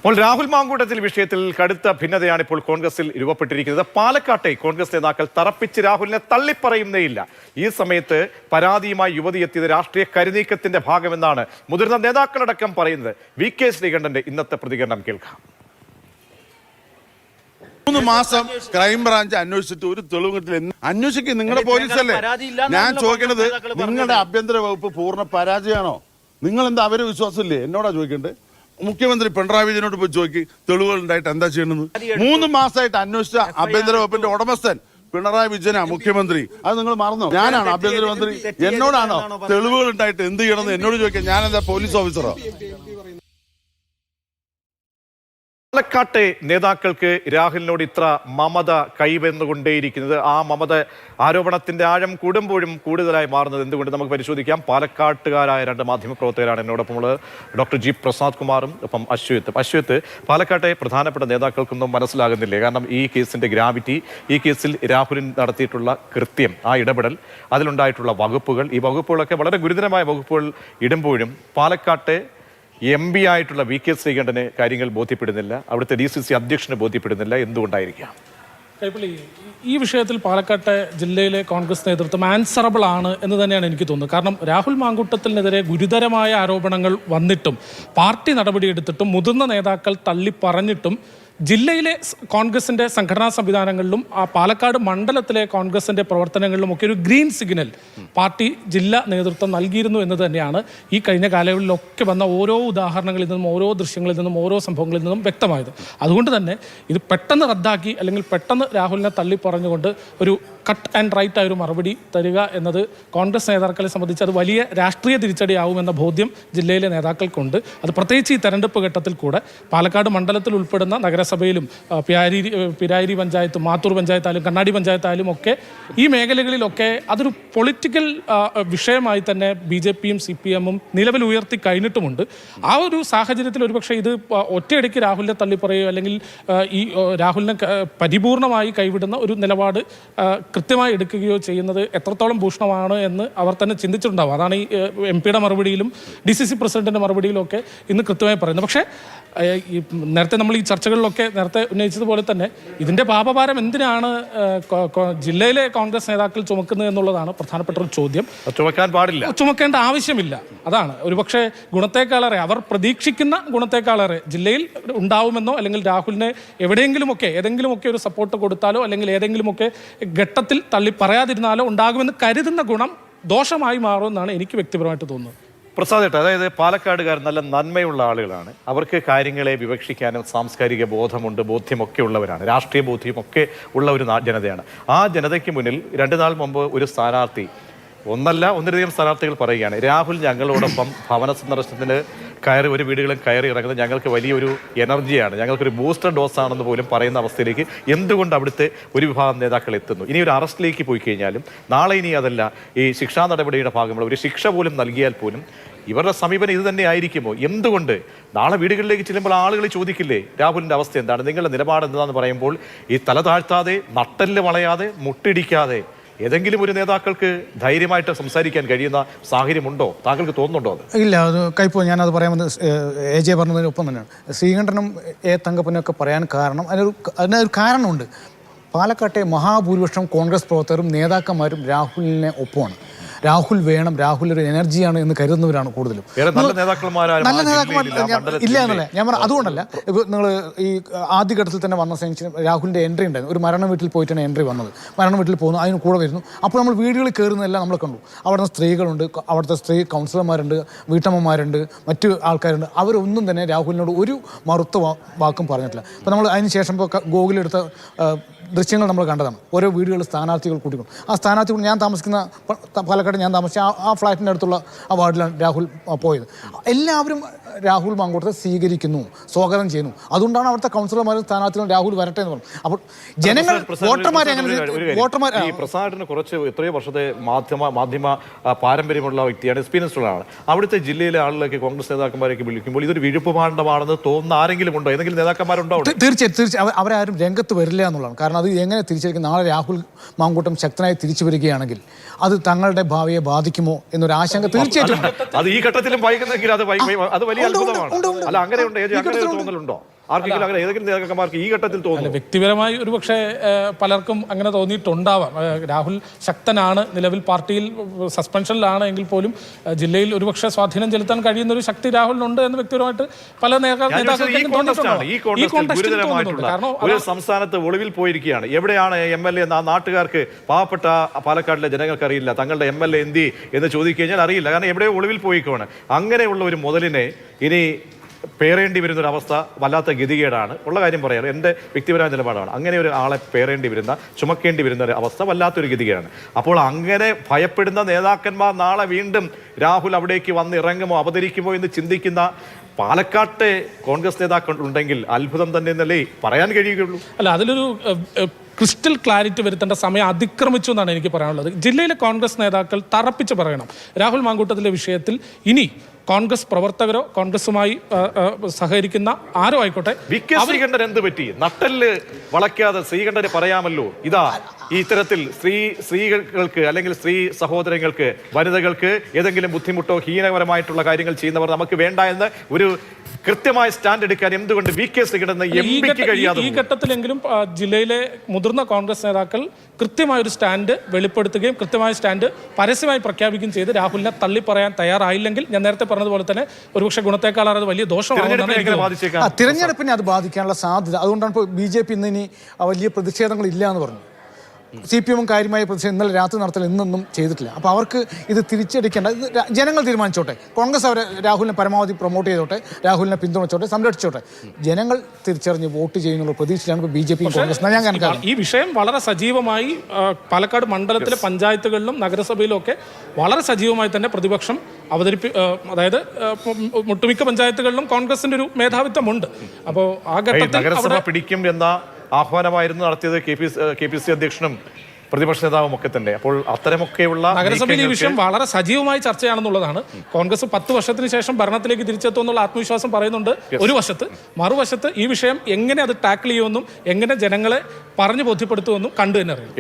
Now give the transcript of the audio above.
അപ്പോൾ രാഹുൽ മാങ്കൂട്ടത്തിൽ വിഷയത്തിൽ കടുത്ത ഭിന്നതയാണ് ഇപ്പോൾ കോൺഗ്രസിൽ രൂപപ്പെട്ടിരിക്കുന്നത്. പാലക്കാട്ടെ കോൺഗ്രസ് നേതാക്കൾ തറപ്പിച്ച് രാഹുലിനെ തള്ളിപ്പറയുന്നേയില്ല. ഈ സമയത്ത് പരാതിയുമായി യുവതി എത്തിയത് രാഷ്ട്രീയ കരുനീക്കത്തിന്റെ ഭാഗമെന്നാണ് മുതിർന്ന നേതാക്കളടക്കം പറയുന്നത്. വി.കെ. ശ്രീകണ്ഠന്റെ ഇന്നത്തെ പ്രതികരണം കേൾക്കാം. 3 മാസം ക്രൈംബ്രാഞ്ച് അന്വേഷിച്ചിട്ട് ഒരു തെളിവ് അന്വേഷിക്കും. നിങ്ങളുടെ പോലീസല്ലേ? ഞാൻ ചോദിക്കുന്നത്, നിങ്ങളുടെ ആഭ്യന്തര വകുപ്പ് പൂർണ്ണ പരാജയമാണോ? നിങ്ങൾ എന്താ അവരെ വിശ്വാസമില്ലേ? എന്നോടാ ചോദിക്കണ്ടേ? മുഖ്യമന്ത്രി പിണറായി വിജയനോട് പോയി ചോദിക്കും, തെളിവുകൾ ഉണ്ടായിട്ട് എന്താ ചെയ്യണമെന്ന്. 3 മാസമായിട്ട് അന്വേഷിച്ച ആഭ്യന്തര വകുപ്പിന്റെ ഉടമസ്ഥൻ പിണറായി വിജയനാ മുഖ്യമന്ത്രി. അത് നിങ്ങൾ മറന്നോ? ഞാനാണ് ആഭ്യന്തരമന്ത്രി. എന്നോടാണോ തെളിവുകൾ ഉണ്ടായിട്ട് എന്ത് ചെയ്യണമെന്ന് എന്നോട് ചോദിക്കാം. ഞാനെന്താ പോലീസ് ഓഫീസറോ? പാലക്കാട്ടെ നേതാക്കൾക്ക് രാഹുലിനോട് ഇത്ര മമത കൈവന്നുകൊണ്ടേയിരിക്കുന്നത്, ആ മമത ആരോപണത്തിന്റെ ആഴം കൂടുമ്പോഴും കൂടുതലായി മാറുന്നത് എന്തുകൊണ്ട് നമുക്ക് പരിശോധിക്കാം. പാലക്കാട്ടുകാരായ 2 മാധ്യമപ്രവർത്തകരാണ് എന്നോടൊപ്പമുള്ളത്. ഡോക്ടർ ജി പ്രസാദ് കുമാറും ഒപ്പം അശ്വത്ത്. പാലക്കാട്ടെ പ്രധാനപ്പെട്ട നേതാക്കൾക്കൊന്നും മനസ്സിലാകുന്നില്ലേ? കാരണം ഈ കേസിന്റെ ഗ്രാവിറ്റി, ഈ കേസിൽ രാഹുലിൻ നടത്തിയിട്ടുള്ള കൃത്യം, ആ ഇടപെടൽ, അതിലുണ്ടായിട്ടുള്ള വകുപ്പുകൾ, ഈ വകുപ്പുകളൊക്കെ വളരെ ഗുരുതരമായ വകുപ്പുകൾ ഇടുമ്പോഴും പാലക്കാട്ടെ MP ആയിട്ടുള്ള വി.കെ. ശ്രീകണ്ഠന് കാര്യങ്ങൾ ബോധ്യപ്പെടുന്നില്ല, അവിടുത്തെ DCC അധ്യക്ഷന് ബോധ്യപ്പെടുന്നില്ല. എന്തുകൊണ്ടായിരിക്കാം? കൈപ്പള്ളി, ഈ വിഷയത്തിൽ പാലക്കാട്ടെ ജില്ലയിലെ കോൺഗ്രസ് നേതൃത്വം ആൻസറബിൾ ആണ് എന്ന് തന്നെയാണ് എനിക്ക് തോന്നുന്നത്. കാരണം രാഹുൽ മാങ്കൂട്ടത്തിനെതിരെ ഗുരുതരമായ ആരോപണങ്ങൾ വന്നിട്ടും പാർട്ടി നടപടിയെടുത്തിട്ടും മുതിർന്ന നേതാക്കൾ തള്ളിപ്പറഞ്ഞിട്ടും ജില്ലയിലെ കോൺഗ്രസിൻ്റെ സംഘടനാ സംവിധാനങ്ങളിലും ആ പാലക്കാട് മണ്ഡലത്തിലെ കോൺഗ്രസിൻ്റെ പ്രവർത്തനങ്ങളിലും ഒക്കെ ഒരു ഗ്രീൻ സിഗ്നൽ പാർട്ടി ജില്ലാ നേതൃത്വം നൽകിയിരുന്നു എന്ന് തന്നെയാണ് ഈ കഴിഞ്ഞ കാലങ്ങളിലൊക്കെ വന്ന ഓരോ ഉദാഹരണങ്ങളിൽ നിന്നും, ഓരോ ദൃശ്യങ്ങളിൽ നിന്നും, ഓരോ സംഭവങ്ങളിൽ നിന്നും വ്യക്തമായത്. അതുകൊണ്ട് തന്നെ ഇത് പെട്ടെന്ന് റദ്ദാക്കി അല്ലെങ്കിൽ പെട്ടെന്ന് രാഹുലിനെ തള്ളിപ്പറഞ്ഞുകൊണ്ട് ഒരു കട്ട് ആൻഡ് റൈറ്റ് ആയൊരു മറുപടി തരിക എന്നത് കോൺഗ്രസ് നേതാക്കളെ സംബന്ധിച്ച് അത് വലിയ രാഷ്ട്രീയ തിരിച്ചടിയാവുമെന്ന ബോധ്യം ജില്ലയിലെ നേതാക്കൾക്കുണ്ട്. അത് പ്രത്യേകിച്ച് ഈ തെരഞ്ഞെടുപ്പ് ഘട്ടത്തിൽ കൂടെ പാലക്കാട് മണ്ഡലത്തിൽ ഉൾപ്പെടുന്ന നഗരസഭയിലും പിരായിരി പഞ്ചായത്തും മാത്തൂർ പഞ്ചായത്തായാലും കണ്ണാടി പഞ്ചായത്തായാലും ഒക്കെ ഈ മേഖലകളിലൊക്കെ അതൊരു പൊളിറ്റിക്കൽ വിഷയമായി തന്നെ BJPയും CPMും നിലവിൽ ഉയർത്തി കഴിഞ്ഞിട്ടുമുണ്ട്. ആ ഒരു സാഹചര്യത്തിൽ ഒരുപക്ഷെ ഇത് ഒറ്റയടിക്ക് രാഹുലിനെ തള്ളിപ്പറയുകയോ അല്ലെങ്കിൽ ഈ രാഹുലിനെ പരിപൂർണമായി കൈവിടുന്ന ഒരു നിലപാട് കൃത്യമായി എടുക്കുകയോ ചെയ്യുന്നത് എത്രത്തോളം ഭൂഷണമാണ് എന്ന് അവർ തന്നെ ചിന്തിച്ചിട്ടുണ്ടാവും. അതാണ് ഈ MP-യുടെ മറുപടിയിലും DCC പ്രസിഡന്റിന്റെ മറുപടിയിലും ഒക്കെ ഇന്ന് കൃത്യമായി പറയുന്നത്. പക്ഷേ നേരത്തെ നമ്മൾ ഈ ചർച്ചകളിലൊക്കെ നേരത്തെ ഉന്നയിച്ചതുപോലെ തന്നെ ഇതിൻ്റെ പാപഭാരം എന്തിനാണ് ജില്ലയിലെ കോൺഗ്രസ് നേതാക്കൾ ചുമക്കുന്നത് എന്നുള്ളതാണ് പ്രധാനപ്പെട്ട ഒരു ചോദ്യം. ചുമക്കേണ്ട ആവശ്യമില്ല. അതാണ് ഒരുപക്ഷെ ഗുണത്തേക്കാളേറെ അവർ പ്രതീക്ഷിക്കുന്ന ഗുണത്തേക്കാളേറെ ജില്ലയിൽ ഉണ്ടാവുമെന്നോ അല്ലെങ്കിൽ രാഹുലിനെ എവിടെയെങ്കിലുമൊക്കെ ഏതെങ്കിലുമൊക്കെ ഒരു സപ്പോർട്ട് കൊടുത്താലോ അല്ലെങ്കിൽ ഏതെങ്കിലുമൊക്കെ ഘട്ടത്തിൽ തള്ളി പറയാതിരുന്നാലോ ഉണ്ടാകുമെന്ന് കരുതുന്ന ഗുണം ദോഷമായി മാറുമെന്നാണ് എനിക്ക് വ്യക്തിപരമായിട്ട് തോന്നുന്നത്. പ്രസാദ്, അതായത് പാലക്കാടുകാർ നല്ല നന്മയുള്ള ആളുകളാണ്. അവർക്ക് കാര്യങ്ങളെ വിവക്ഷിക്കാനും സാംസ്കാരിക ബോധമുണ്ട്, ബോധ്യമൊക്കെ ഉള്ളവരാണ്, രാഷ്ട്രീയ ബോധ്യമൊക്കെ ഉള്ള ഒരു ജനതയാണ്. ആ ജനതയ്ക്ക് മുന്നിൽ 2 നാൾ മുമ്പ് ഒരു സ്ഥാനാർത്ഥി, ഒന്നിലധികം സ്ഥാനാർത്ഥികൾ പറയുകയാണ്, രാഹുൽ ഞങ്ങളോടൊപ്പം ഭവന സന്ദർശനത്തിന് ഒരു വീടുകളും കയറി ഇറങ്ങുന്നത് ഞങ്ങൾക്ക് വലിയൊരു എനർജിയാണ്, ഞങ്ങൾക്കൊരു ബൂസ്റ്റർ ഡോസ് ആണെന്ന് പോലും പറയുന്ന അവസ്ഥയിലേക്ക് എന്തുകൊണ്ട് അവിടുത്തെ ഒരു വിഭാഗം നേതാക്കൾ എത്തുന്നു? ഇനി ഒരു അറസ്റ്റിലേക്ക് പോയി കഴിഞ്ഞാലും നാളെ ഇനി അതല്ല ഈ ശിക്ഷാ നടപടിയുടെ ഭാഗമുള്ള ഒരു ശിക്ഷ പോലും നൽകിയാൽ പോലും ഇവരുടെ സമീപനം ഇത് തന്നെ ആയിരിക്കുമോ? എന്തുകൊണ്ട് നാളെ വീടുകളിലേക്ക് ചെല്ലുമ്പോൾ ആളുകൾ ചോദിക്കില്ലേ രാഹുലിൻ്റെ അവസ്ഥ എന്താണ്, നിങ്ങളുടെ നിലപാട് എന്താണെന്ന് പറയുമ്പോൾ ഈ തല താഴ്ത്താതെ, നട്ടെല്ല് വളയാതെ, മുട്ടിടിക്കാതെ ഏതെങ്കിലും ഒരു നേതാക്കൾക്ക് ധൈര്യമായിട്ട് സംസാരിക്കാൻ കഴിയുന്ന സാഹചര്യമുണ്ടോ? താങ്കൾക്ക് തോന്നുന്നുണ്ടോ? അത് ഇല്ല. അത് കൈപ്പോ ഞാനത് പറയാൻ AJ പറഞ്ഞതിനൊപ്പം തന്നെയാണ് ശ്രീകണ്ഠനും തങ്കപ്പനൊക്കെ പറയാൻ കാരണം. അതിനൊരു കാരണമുണ്ട്. പാലക്കാട്ടെ മഹാഭൂരിപക്ഷം കോൺഗ്രസ് പ്രവർത്തകരും നേതാക്കന്മാരും രാഹുലിനെ ഒപ്പമാണ്. രാഹുൽ വേണം, രാഹുൽ ഒരു എനർജിയാണ് എന്ന് കരുതുന്നവരാണ് കൂടുതലും. നല്ല നേതാക്കന്മാർ ഇല്ല എന്നല്ല ഞാൻ പറഞ്ഞ. അതുകൊണ്ടല്ല, നിങ്ങൾ ഈ ആദ്യഘട്ടത്തിൽ തന്നെ വന്ന സെൻഷൻ രാഹുലിൻ്റെ എൻട്രി ഉണ്ടായിരുന്നു. ഒരു മരണ വീട്ടിൽ പോയിട്ടാണ് എൻട്രി വന്നത്. മരണ വീട്ടിൽ പോകുന്നു, അതിന് കൂടെ വരുന്നു. അപ്പോൾ നമ്മൾ വീടുകളിൽ കയറുന്നതെല്ലാം നമ്മൾ കണ്ടു. അവിടുന്ന് സ്ത്രീകളുണ്ട്, അവിടുത്തെ സ്ത്രീ കൗൺസിലർമാരുണ്ട്, വീട്ടമ്മമാരുണ്ട്, മറ്റു ആൾക്കാരുണ്ട്. അവരൊന്നും തന്നെ രാഹുലിനോട് ഒരു മറുത്ത വാക്കും പറഞ്ഞിട്ടില്ല. അപ്പോൾ നമ്മൾ അതിന് ശേഷം ഇപ്പോൾ ഗൂഗിളെടുത്ത ദൃശ്യങ്ങൾ നമ്മൾ കണ്ടതാണ്. ഓരോ വീടുകളിൽ സ്ഥാനാർത്ഥികൾ കൂട്ടിക്കൊണ്ട് ആ സ്ഥാനാർത്ഥികൾ ഞാൻ താമസിക്കുന്ന പാലക്കാട് ഞാൻ താമസിച്ച ആ ഫ്ലാറ്റിൻ്റെ അടുത്തുള്ള ആ വാർഡിലാണ് രാഹുൽ പോയത്. എല്ലാവരും രാഹുൽ മാങ്കൂട്ടത്തെ സ്വീകരിക്കുന്നു, സ്വാഗതം ചെയ്യുന്നു. അതുകൊണ്ടാണ് അവിടുത്തെ കൗൺസിലർമാരും സ്ഥാനാർത്ഥികളും രാഹുൽ വരട്ടെ എന്ന് പറഞ്ഞു. അപ്പോൾ ജനങ്ങൾ പ്രസാദിന് കുറച്ച് എത്രയോ വർഷത്തെ മാധ്യമ പാരമ്പര്യമുള്ള വ്യക്തിയാണ്, എക്സ്പീരിയൻസുള്ളതാണ്. അവിടുത്തെ ജില്ലയിലെ ആളുകളൊക്കെ കോൺഗ്രസ് നേതാക്കന്മാരൊക്കെ വിളിക്കുമ്പോൾ ഇതൊരു വിഴുപ്പുപാണ്ഡമാണെന്ന് തോന്നുന്ന ആരെങ്കിലും ഉണ്ടോ? ഏതെങ്കിലും നേതാക്കന്മാരുണ്ടോ? തീർച്ചയായും അവരാരും രംഗത്ത് വരില്ല എന്നുള്ളതാണ്. കാരണം അത് എങ്ങനെ തിരിച്ചടിക്കും? നാളെ രാഹുൽ മാങ്കൂട്ടം ശക്തനായി തിരിച്ചു വരികയാണെങ്കിൽ അത് തങ്ങളുടെ ഭാവിയെ ബാധിക്കുമോ എന്നൊരു ആശങ്ക തീർച്ചയായിട്ടും ഉണ്ട്. അത് ഈ ഘട്ടത്തിലും വൈകുന്നെങ്കിൽ അത് വലിയ അത്ഭുതമാണ്. അല്ല, അങ്ങനെയുണ്ട്, അങ്ങനെ ഒരു തോന്നലുണ്ടോ ആർക്കെങ്കിലും? അങ്ങനെ ഏതെങ്കിലും നേതാക്കന്മാർക്ക് ഈ ഘട്ടത്തിൽ തോന്നുന്നു? വ്യക്തിപരമായി ഒരു പക്ഷേ പലർക്കും അങ്ങനെ തോന്നിയിട്ടുണ്ടാവാം. രാഹുൽ ശക്തനാണ്, നിലവിൽ പാർട്ടിയിൽ സസ്പെൻഷനിലാണ് എങ്കിൽ പോലും ജില്ലയിൽ ഒരുപക്ഷെ സ്വാധീനം ചെലുത്താൻ കഴിയുന്ന ഒരു ശക്തി രാഹുലിനുണ്ട് എന്ന് വ്യക്തിപരമായിട്ട് പല ഒരു സംസ്ഥാനത്ത് ഒളിവിൽ പോയിരിക്കുകയാണ്. എവിടെയാണ് MLA എന്ന് ആ നാട്ടുകാർക്ക്, പാവപ്പെട്ട പാലക്കാടിലെ ജനങ്ങൾക്ക് അറിയില്ല. തങ്ങളുടെ MLA എന്തി എന്ന് ചോദിക്കഴിഞ്ഞാൽ അറിയില്ല, കാരണം എവിടെയോ ഒളിവിൽ പോയിക്കോണ്. അങ്ങനെയുള്ള ഒരു മുതലിനെ ഇനി പേറേണ്ടി വരുന്നൊരവസ്ഥ വല്ലാത്ത ഗതികേടാണ്. ഉള്ള കാര്യം പറയാറ്, എൻ്റെ വ്യക്തിപരമായ നിലപാടാണ്. അങ്ങനെ ഒരു ആളെ പേറേണ്ടി വരുന്ന, ചുമക്കേണ്ടി വരുന്ന ഒരു അവസ്ഥ വല്ലാത്തൊരു ഗതികേടാണ്. അപ്പോൾ അങ്ങനെ ഭയപ്പെടുന്ന നേതാക്കന്മാർ നാളെ വീണ്ടും രാഹുൽ അവിടേക്ക് വന്ന് ഇറങ്ങുമോ, അവതരിക്കുമോ എന്ന് ചിന്തിക്കുന്ന പാലക്കാട്ടെ കോൺഗ്രസ് നേതാക്കൾ ഉണ്ടെങ്കിൽ അത്ഭുതം തന്നെ എന്നല്ലേ പറയാൻ കഴിയുകയുള്ളൂ. അല്ല, അതിലൊരു ക്രിസ്റ്റൽ ക്ലാരിറ്റി വരുത്തേണ്ട സമയം അതിക്രമിച്ചു എന്നാണ് എനിക്ക് പറയാനുള്ളത്. ജില്ലയിലെ കോൺഗ്രസ് നേതാക്കൾ തറപ്പിച്ച് പറയണം, രാഹുൽ മാങ്കൂട്ടത്തിലെ വിഷയത്തിൽ ഇനി കോൺഗ്രസ് പ്രവർത്തകരോ കോൺഗ്രസുമായി സഹകരിക്കുന്ന ആരോ ആയിക്കോട്ടെ, ശ്രീകണ്ഠൻ എന്ത് പറ്റി? നട്ടല് വളയ്ക്കാതെ ശ്രീകണ്ഠന് പറയാമല്ലോ, ഇതാ ഈ ഇത്തരത്തിൽ സ്ത്രീകൾക്ക് അല്ലെങ്കിൽ സ്ത്രീ സഹോദരങ്ങൾക്ക്, വനിതകൾക്ക് ഏതെങ്കിലും ബുദ്ധിമുട്ടോ ഹീനപരമായിട്ടുള്ള കാര്യങ്ങൾ ചെയ്യുന്നവർ നമുക്ക് വേണ്ട എന്ന് ഒരു കൃത്യമായ സ്റ്റാൻഡ് എടുക്കാൻ എന്തുകൊണ്ട് VK ശ്രീകണ്ഠൻ എംപിക്ക് കഴിയാതെ? ഈ ഘട്ടത്തിലെങ്കിലും ജില്ലയിലെ മുതിർന്ന കോൺഗ്രസ് നേതാക്കൾ കൃത്യമായ ഒരു സ്റ്റാൻഡ് വെളിപ്പെടുത്തുകയും കൃത്യമായ സ്റ്റാൻഡ് പരസ്യമായി പ്രഖ്യാപിക്കുകയും ചെയ്ത് രാഹുലിനെ തള്ളി പറയാൻ തയ്യാറായില്ലെങ്കിൽ ഞാൻ നേരത്തെ പറഞ്ഞതുപോലെ തന്നെ ഒരുപക്ഷെ ഗുണത്തെക്കാൾ അത് വലിയ ദോഷമാണ്. തിരഞ്ഞെടുപ്പിനെ അത് ബാധിക്കാനുള്ള സാധ്യത. അതുകൊണ്ടാണ് ഇപ്പോൾ BJP ഇന്ന് ഇനി വലിയ പ്രതിഷേധങ്ങൾ ഇല്ല എന്ന് പറഞ്ഞു. CPM കാര്യമായ പ്രതിഷേധം ഇന്നലെ രാത്രി നടത്തൽ ഇന്നൊന്നും ചെയ്തിട്ടില്ല. അപ്പോൾ അവർക്ക് ഇത് തിരിച്ചടിക്കേണ്ട, ജനങ്ങൾ തീരുമാനിച്ചോട്ടെ. കോൺഗ്രസ് അവരെ രാഹുലിനെ പരമാവധി പ്രൊമോട്ട് ചെയ്തോട്ടെ, രാഹുലിനെ പിന്തുണച്ചോട്ടെ, സംരക്ഷിച്ചോട്ടെ. ജനങ്ങൾ തിരിച്ചറിഞ്ഞ് വോട്ട് ചെയ്യുന്നുള്ള പ്രതീക്ഷയിലാണ് ഇപ്പോൾ BJP കോൺഗ്രസ്. ഞാൻ കണക്കാണ് ഈ വിഷയം വളരെ സജീവമായി പാലക്കാട് മണ്ഡലത്തിലെ പഞ്ചായത്തുകളിലും നഗരസഭയിലും ഒക്കെ വളരെ സജീവമായി തന്നെ പ്രതിപക്ഷം അതായത് ഒട്ടുമിക്ക പഞ്ചായത്തുകളിലും കോൺഗ്രസിന്റെ ഒരു മേധാവിത്വമുണ്ട്. അപ്പോൾ ആ ഘട്ടത്തിൽ നഗരസഭ പിടിക്കും എന്ന ആഹ്വാനമായിരുന്നു നടത്തിയത് KPC അധ്യക്ഷനും പ്രതിപക്ഷ നേതാവും ഒക്കെ തന്നെ. അപ്പോൾ അത്തരമൊക്കെയുള്ള നഗരസഭയിൽ ഈ വിഷയം വളരെ സജീവമായി ചർച്ചയാണെന്നുള്ളതാണ്. കോൺഗ്രസ് 10 വർഷത്തിന് ശേഷം ഭരണത്തിലേക്ക് തിരിച്ചെത്തുമെന്നുള്ള ആത്മവിശ്വാസം പറയുന്നുണ്ട് ഒരു വശത്ത്. മറുവശത്ത് ഈ വിഷയം എങ്ങനെ അത് ടാക്കിൾ ചെയ്യുമെന്നും എങ്ങനെ ജനങ്ങളെ പറഞ്ഞു ബോധ്യപ്പെടുത്തുമെന്നും കണ്ടു തന്നെ അറിയാം.